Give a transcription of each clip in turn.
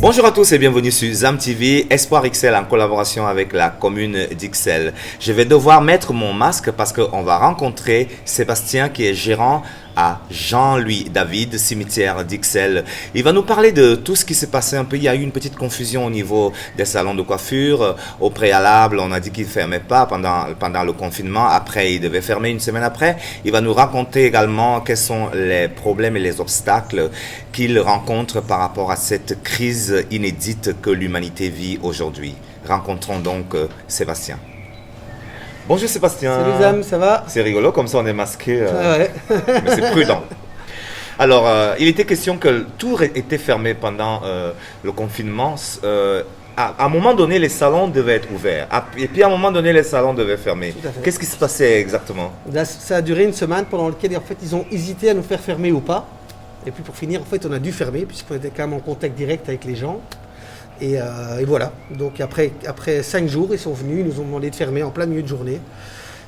Bonjour à tous et bienvenue sur ZAM TV, Espoir XL en collaboration avec la commune d'XL. Je vais devoir mettre mon masque parce qu'on va rencontrer Sébastien qui est gérant à Jean-Louis David, cimetière d'XL. Il va nous parler de tout ce qui s'est passé un peu. Il y a eu une petite confusion au niveau des salons de coiffure. Au préalable, on a dit qu'il ne fermait pas pendant le confinement. Après, il devait fermer une semaine après. Il va nous raconter également quels sont les problèmes et les obstacles qu'il rencontre par rapport à cette crise inédite que l'humanité vit aujourd'hui. Rencontrons donc Sébastien. Bonjour Sébastien. Salut Zam, ça va? C'est rigolo, comme ça on est masqué, Ouais. mais c'est prudent. Alors, il était question que tout était fermé pendant le confinement. À un moment donné, les salons devaient être ouverts. Et puis à un moment donné, les salons devaient fermer. Qu'est-ce qui se passait exactement? Là, ça a duré une semaine pendant laquelle en fait, ils ont hésité à nous faire fermer ou pas. Et puis pour finir, en fait, on a dû fermer puisqu'on était quand même en contact direct avec les gens. Et voilà. Donc après 5 jours, ils sont venus, ils nous ont demandé de fermer en plein milieu de journée.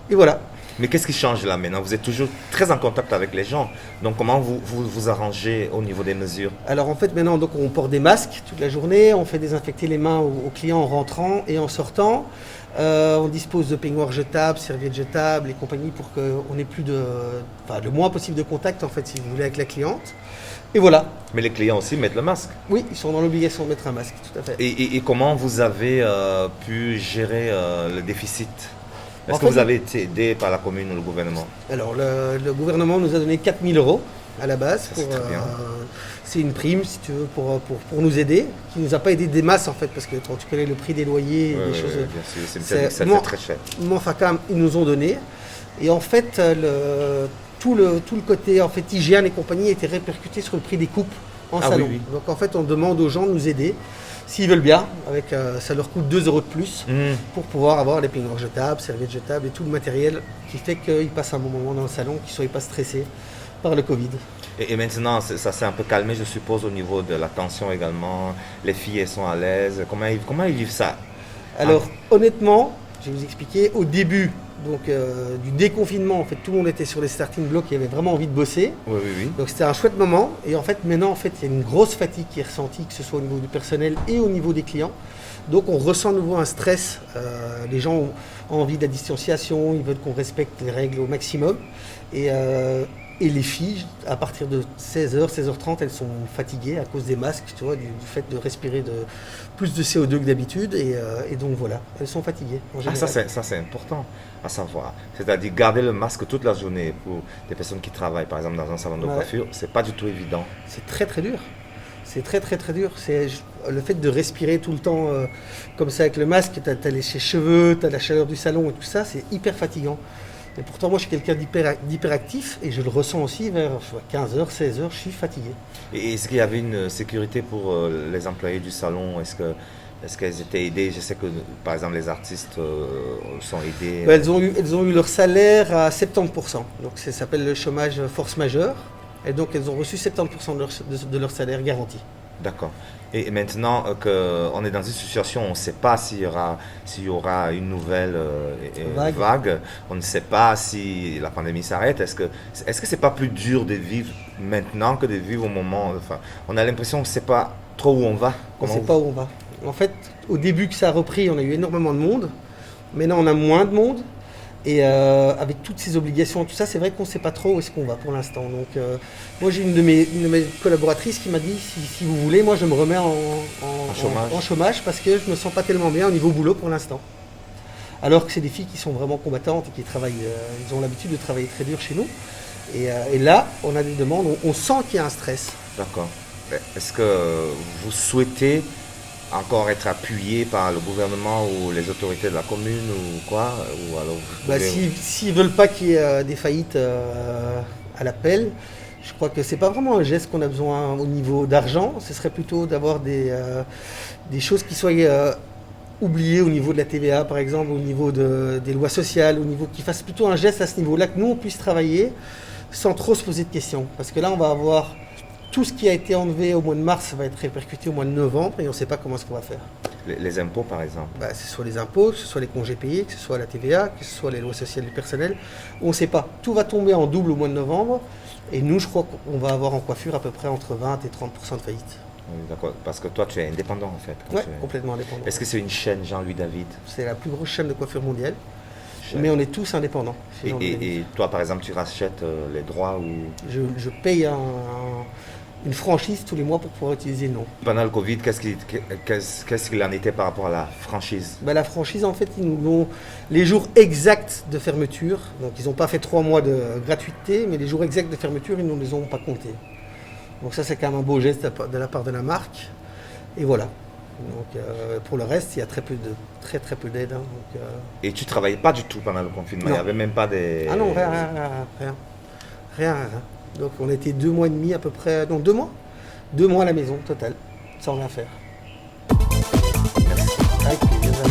Et voilà. Mais qu'est-ce qui change là maintenant? Vous êtes toujours très en contact avec les gens. Donc comment vous arrangez au niveau des mesures? Alors en fait maintenant donc, on porte des masques toute la journée, on fait désinfecter les mains aux clients en rentrant et en sortant. On dispose de peignoirs jetables, serviettes jetables et compagnie pour qu'on ait le moins possible de contact en fait si vous voulez avec la cliente. Et voilà. Mais les clients aussi mettent le masque? Oui, ils sont dans l'obligation de mettre un masque, tout à fait. Et comment vous avez pu gérer le déficit? Est-ce que fait, vous avez été aidé par la commune ou le gouvernement? Alors, le gouvernement nous a donné 4 000 € à la base. C'est une prime, si tu veux, pour nous aider, qui ne nous a pas aidé des masses, en fait, parce que quand tu connais le prix des loyers, des choses... Bien sûr, c'est très cher. Mais enfin, quand même, ils nous ont donné. Et en fait, tout le côté en fait, hygiène et compagnie était répercuté sur le prix des coupes en salon. Oui. Donc, en fait, on demande aux gens de nous aider. S'ils veulent bien, ça leur coûte 2 € de plus pour pouvoir avoir les peignoirs jetables, serviettes jetables et tout le matériel qui fait qu'ils passent un bon moment dans le salon, qu'ils ne soient pas stressés par le Covid. Et maintenant, ça s'est un peu calmé, je suppose, au niveau de la tension également. Les filles, elles sont à l'aise. Comment ils vivent ça? Alors, honnêtement, je vais vous expliquer. Au début du déconfinement, en fait, tout le monde était sur les starting blocks et avait vraiment envie de bosser. Oui. Donc c'était un chouette moment. Et en fait, maintenant, il y a une grosse fatigue qui est ressentie, que ce soit au niveau du personnel et au niveau des clients. Donc on ressent de nouveau un stress. Les gens ont envie de la distanciation, ils veulent qu'on respecte les règles au maximum. Et les filles, à partir de 16h, 16h30, elles sont fatiguées à cause des masques, tu vois, du fait de respirer plus de CO2 que d'habitude. Et donc voilà, elles sont fatiguées en général. Ça c'est important à savoir. C'est-à-dire garder le masque toute la journée pour des personnes qui travaillent, par exemple, dans un salon de coiffure, c'est pas du tout évident. C'est très très dur. C'est très très très dur. C'est le fait de respirer tout le temps comme ça avec le masque, tu as les cheveux, tu as la chaleur du salon et tout ça, c'est hyper fatigant. Et pourtant, moi, je suis quelqu'un d'hyperactif et je le ressens aussi vers 15h, 16h, je suis fatigué. Et est-ce qu'il y avait une sécurité pour les employés du salon? Est-ce qu'elles étaient aidées? Je sais que, par exemple, les artistes sont aidés. Elles ont eu leur salaire à 70%. Donc, ça s'appelle le chômage force majeure. Et donc, elles ont reçu 70% de leur salaire garanti. D'accord. Et maintenant qu'on est dans une situation où on ne sait pas s'il y aura une nouvelle vague, on ne sait pas si la pandémie s'arrête. Est-ce que c'est pas plus dur de vivre maintenant que de vivre au moment... Enfin, on a l'impression qu'on ne sait pas trop où on va. On ne sait pas où on va. En fait, au début que ça a repris, on a eu énormément de monde. Maintenant, on a moins de monde. Et avec toutes ces obligations, tout ça, c'est vrai qu'on ne sait pas trop où est-ce qu'on va pour l'instant. Donc, moi, j'ai une de mes collaboratrices qui m'a dit, si vous voulez, moi, je me remets en chômage parce que je ne me sens pas tellement bien au niveau boulot pour l'instant. Alors que c'est des filles qui sont vraiment combattantes et qui travaillent, ils ont l'habitude de travailler très dur chez nous. Et là, on a des demandes, on sent qu'il y a un stress. D'accord. Est-ce que vous souhaitez encore être appuyé par le gouvernement ou les autorités de la commune ou quoi? Ou alors s'ils ne veulent pas qu'il y ait des faillites à l'appel, je crois que ce n'est pas vraiment un geste qu'on a besoin au niveau d'argent. Ce serait plutôt d'avoir des choses qui soient oubliées au niveau de la TVA, par exemple, au niveau des lois sociales, qui fassent plutôt un geste à ce niveau-là, que nous, on puisse travailler sans trop se poser de questions. Parce que là, on va avoir... Tout ce qui a été enlevé au mois de mars va être répercuté au mois de novembre et on ne sait pas comment est-ce qu'on va faire. Les impôts, par exemple? Que ce soit les impôts, que ce soit les congés payés, que ce soit la TVA, que ce soit les lois sociales du personnel. On ne sait pas. Tout va tomber en double au mois de novembre. Et nous, je crois qu'on va avoir en coiffure à peu près entre 20 et 30% de faillite. Oui, d'accord. Parce que toi, tu es indépendant en fait. Ouais, complètement indépendant. Est-ce que c'est une chaîne Jean-Louis David? C'est la plus grosse chaîne de coiffure mondiale, Chaîne. mais on est tous indépendants. chez Et, Jean-Louis David. et toi, par exemple, tu rachètes les droits ou... Je paye une franchise tous les mois pour pouvoir utiliser le nom. Pendant le Covid, qu'est-ce qu'il en était par rapport à la franchise? La franchise, en fait, ils nous donnent les jours exacts de fermeture. Donc, ils n'ont pas fait 3 mois de gratuité, mais les jours exacts de fermeture, ils ne nous les ont pas comptés. Donc ça, c'est quand même un beau geste de la part de la marque. Et voilà. Donc, pour le reste, il y a très très peu d'aide. Et tu travaillais pas du tout pendant le confinement? Il Non. n'y avait même pas des... Ah non, rien. Donc on était 2 mois et demi à peu près, non 2 mois. 2 mois à la maison, total, sans rien faire. Merci. Avec plaisir.